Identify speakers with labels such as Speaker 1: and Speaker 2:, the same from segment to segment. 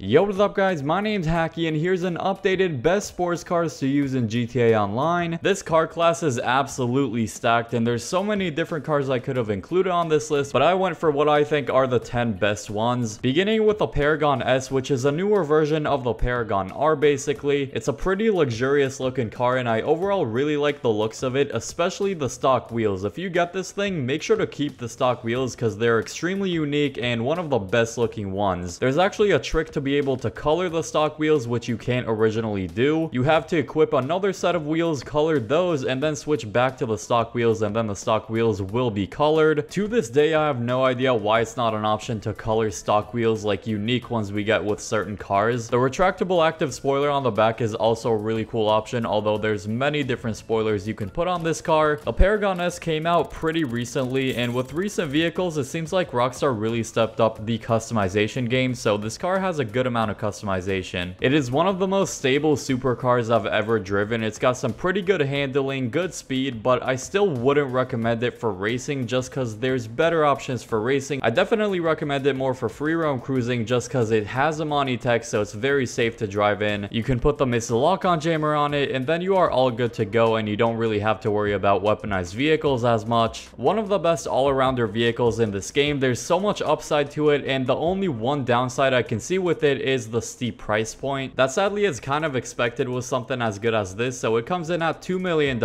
Speaker 1: Yo, what is up guys, my name's Hakiii and here's an updated best sports cars to use in GTA Online. This car class is absolutely stacked and there's so many different cars I could have included on this list, but I went for what I think are the 10 best ones. Beginning with the Paragon S, which is a newer version of the Paragon R basically. It's a pretty luxurious looking car and I overall really like the looks of it, especially the stock wheels. If you get this thing, make sure to keep the stock wheels because they're extremely unique and one of the best looking ones. There's actually a trick to be able to color the stock wheels, which you can't originally do. You have to equip another set of wheels, color those, and then switch back to the stock wheels, and then the stock wheels will be colored. To this day, I have no idea why it's not an option to color stock wheels like unique ones we get with certain cars. The retractable active spoiler on the back is also a really cool option, although there's many different spoilers you can put on this car. The Paragon S came out pretty recently, and with recent vehicles, it seems like Rockstar really stepped up the customization game, so this car has a good amount of customization. It is one of the most stable supercars I've ever driven. It's got some pretty good handling, good speed, but I still wouldn't recommend it for racing just because there's better options for racing. I definitely recommend it more for free roam cruising just because it has a Monty tech, so it's very safe to drive in. You can put the missile lock-on jammer on it and then you are all good to go and you don't really have to worry about weaponized vehicles as much. One of the best all-arounder vehicles in this game. There's so much upside to it and the only one downside I can see with it is the steep price point. That sadly is kind of expected with something as good as this, so it comes in at $2 million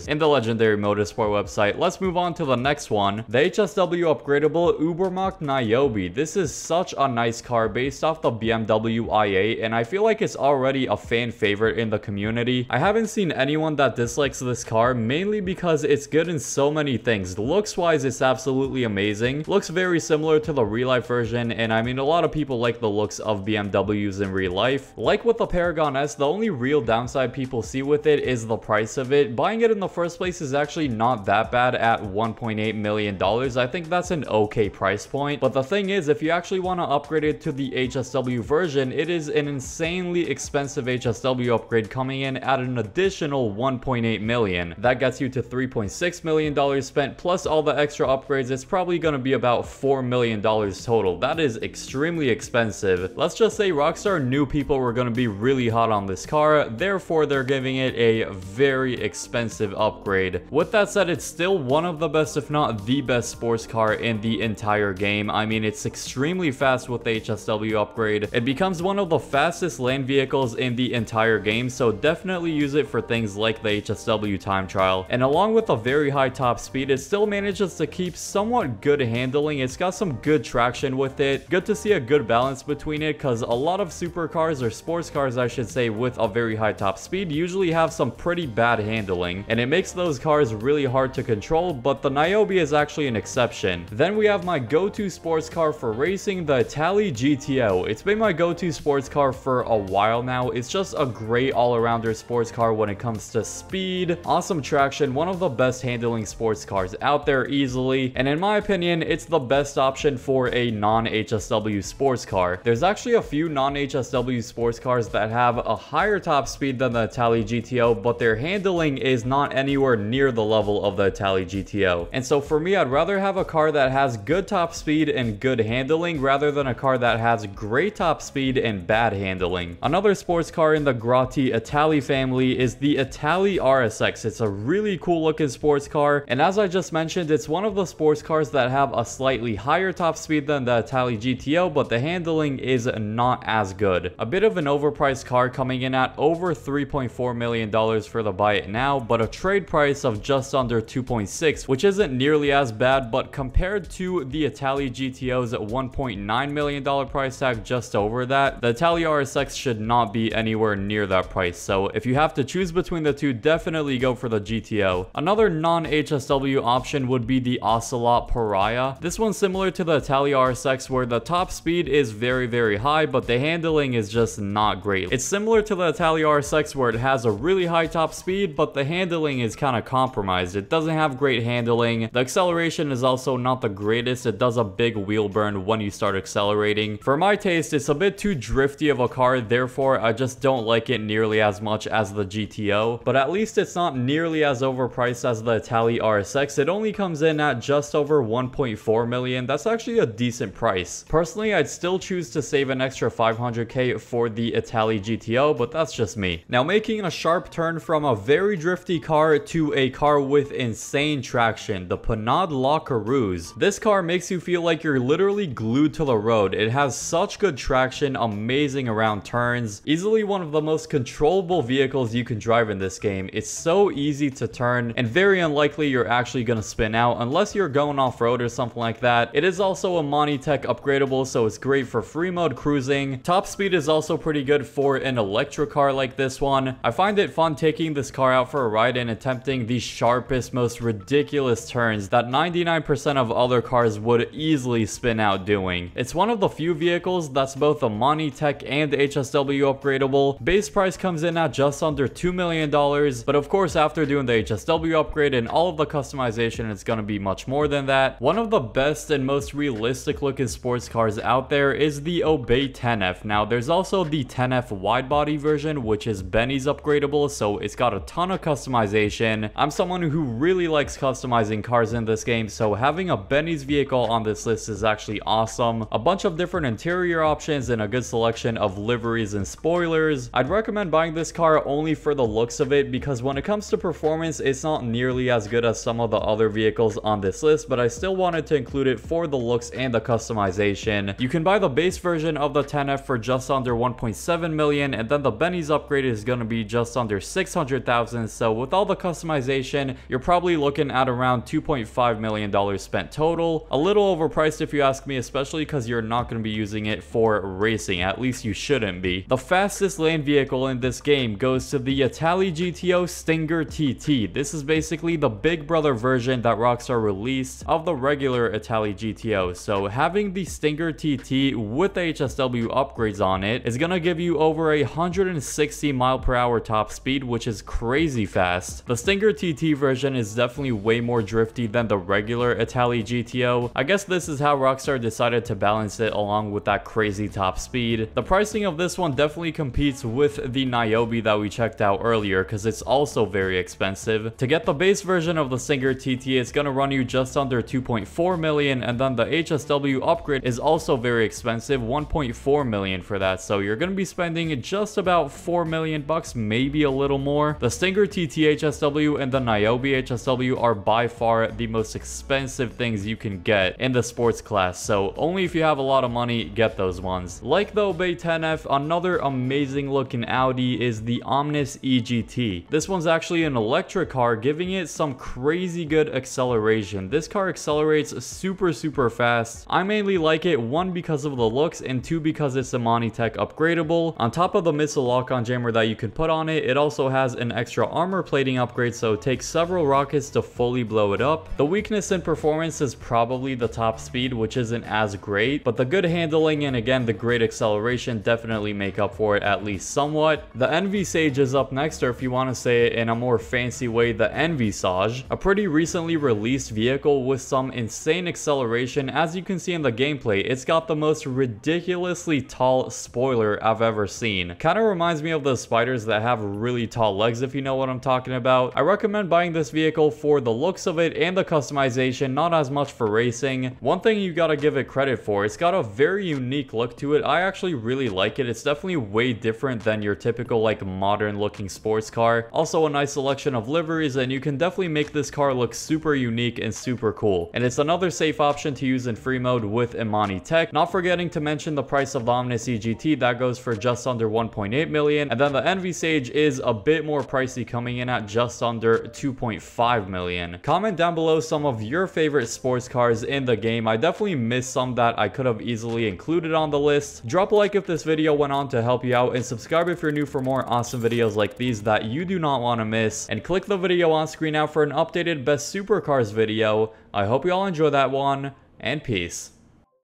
Speaker 1: in the legendary motorsport website. Let's move on to the next one, the HSW upgradable Ubermacht Niobe. This is such a nice car based off the BMW i8 and I feel like it's already a fan favorite in the community. I haven't seen anyone that dislikes this car, mainly because it's good in so many things. Looks wise, it's absolutely amazing. Looks very similar to the real life version, and I mean a lot of people like the looks of BMWs in real life. Like with the Paragon S, the only real downside people see with it is the price of it. Buying it in the first place is actually not that bad at $1.8 million. I think that's an okay price point, but the thing is, if you actually want to upgrade it to the HSW version, it is an insanely expensive HSW upgrade coming in at an additional $1.8 million. That gets you to $3.6 million spent plus all the extra upgrades. It's probably going to be about $4 million total. That is extremely expensive. Let's just say Rockstar knew people were going to be really hot on this car, therefore they're giving it a very expensive upgrade. With that said, it's still one of the best, if not the best sports car in the entire game. I mean, it's extremely fast with the HSW upgrade. It becomes one of the fastest land vehicles in the entire game, so definitely use it for things like the HSW time trial. And along with a very high top speed, it still manages to keep somewhat good handling. It's got some good traction with it. Good to see a good balance between it, because a lot of supercars, or sports cars I should say, with a very high top speed usually have some pretty bad handling, and it makes those cars really hard to control, but the Niobe is actually an exception. Then we have my go-to sports car for racing, the Itali GTO. It's been my go-to sports car for a while now. It's just a great all-arounder sports car when it comes to speed, awesome traction, one of the best handling sports cars out there easily, and in my opinion, it's the best option for a non-HSW sports car. There's actually a few non-HSW sports cars that have a higher top speed than the Itali GTO, but their handling is not anywhere near the level of the Itali GTO. And so for me, I'd rather have a car that has good top speed and good handling rather than a car that has great top speed and bad handling. Another sports car in the Grotti Itali family is the Itali RSX. It's a really cool looking sports car, and as I just mentioned, it's one of the sports cars that have a slightly higher top speed than the Itali GTO, but the handling is not as good. A bit of an overpriced car coming in at over $3.4 million for the buy it now, but a trade price of just under 2.6, which isn't nearly as bad, but compared to the Itali GTO's $1.9 million price tag just over that, the Itali RSX should not be anywhere near that price. So if you have to choose between the two, definitely go for the GTO. Another non-HSW option would be the Ocelot Parah. This one's similar to the Itali RSX, where the top speed is very high, but the handling is just not great. It's similar to the Itali RSX, where it has a really high top speed, but the handling is kind of compromised. It doesn't have great handling. The acceleration is also not the greatest. It does a big wheel burn when you start accelerating. For my taste, it's a bit too drifty of a car, therefore I just don't like it nearly as much as the GTO, but at least it's not nearly as overpriced as the Itali RSX. It only comes in at just over $1.4 million. That's actually a decent price. Personally, I'd still choose to save an extra 500k for the Itali GTO, but that's just me. Now, making a sharp turn from a very drifty car to a car with insane traction, the Panad Hakiii. This car makes you feel like you're literally glued to the road. It has such good traction, amazing around turns, easily one of the most controllable vehicles you can drive in this game. It's so easy to turn and very unlikely you're actually gonna spin out unless you're going off-road or something like that. It is also a Monitech upgradable, so it's great for free mode cruising. Top speed is also pretty good for an electric car like this one. I find it fun taking this car out for a ride and attempting the sharpest, most ridiculous turns that 99% of other cars would easily spin out doing. It's one of the few vehicles that's both a Monitech and HSW upgradable. Base price comes in at just under $2 million, but of course after doing the HSW upgrade and all of the customization, it's gonna be much more than that. One of the best and most realistic looking sports cars out there is the Obey 10F. Now there's also the 10F wide body version, which is Benny's upgradable, so it's got a ton of customization. I'm someone who really likes customizing cars in this game, so having a Benny's vehicle on this list is actually awesome. A bunch of different interior options and a good selection of liveries and spoilers. I'd recommend buying this car only for the looks of it, because when it comes to performance, it's not nearly as good as some of the other vehicles on this list, but I still wanted to include it for the looks and the customization. You can buy the base version of the 10F for just under 1.7 million, and then the Benny's upgrade is going to be just under 600,000. So with all the customization, you're probably looking at around $2.5 million spent total. A little overpriced if you ask me, especially because you're not going to be using it for racing. At least you shouldn't be. The fastest lane vehicle in this game goes to the Itali GTO Stinger TT. This is basically the big brother version that Rockstar released of the regular Itali GTO. So having the Stinger TT with the HSW upgrades on it is going to give you over 160 mph top speed, which is crazy fast. The Stinger TT version is definitely way more drifty than the regular Itali GTO. I guess this is how Rockstar decided to balance it along with that crazy top speed. The pricing of this one definitely competes with the Niobe that we checked out earlier, because it's also very expensive. To get the base version of the Stinger TT, it's going to run you just under 2.4 million, and then the HSW upgrade is also very expensive, 1.4 million for that. So you're going to be spending just about 4 million bucks, maybe a little more. The Stinger TT HSW and the Niobe HSW are by far the most expensive things you can get in the sports class, so only if you have a lot of money, get those ones. Like the Obey 10F, another amazing looking Audi is the Omnis EGT. This one's actually an electric car, giving it some crazy good acceleration. This car accelerates super fast. I mainly like it, one because of the looks, and two because it's a Monitech upgradable. On top of the missile lock-on jammer that you can put on it, it also has an extra armor plating upgrade, so it takes several rockets to fully blow it up. The weakness in performance is probably the top speed, which isn't as great, but the good handling and again the great acceleration definitely make up for it, at least somewhat. The Envy Sage is up next, or if you want to say it in a more fancy way, the Envy Sage, a pretty recently released vehicle with some insane acceleration. As you can see in the gameplay, it's got the most ridiculously tall spoiler I've ever seen. Kind of reminds me of those spiders that have really tall legs, if you know what I'm talking about. I recommend buying this vehicle for the looks of it and the customization, not as much for racing. One thing you gotta give it credit for, it's got a very unique look to it. I actually really like it. It's definitely way different than your typical like modern looking sports car. Also a nice selection of liveries, and you can definitely make this car look super unique and super cool. And it's another safe option to use in free mode with Imani Tech. Not forgetting to mention the price of the Omnis EGT, that goes for just under 1.8 million, and then the Envy Sage is a bit more pricey, coming in at just under 2.5 million. Comment down below some of your favorite sports cars in the game. I definitely missed some that I could have easily included on the list. Drop a like if this video went on to help you out, and subscribe if you're new for more awesome videos like these that you do not want to miss, and click the video on screen now for an updated best supercars video. I hope you all enjoy that one, and peace.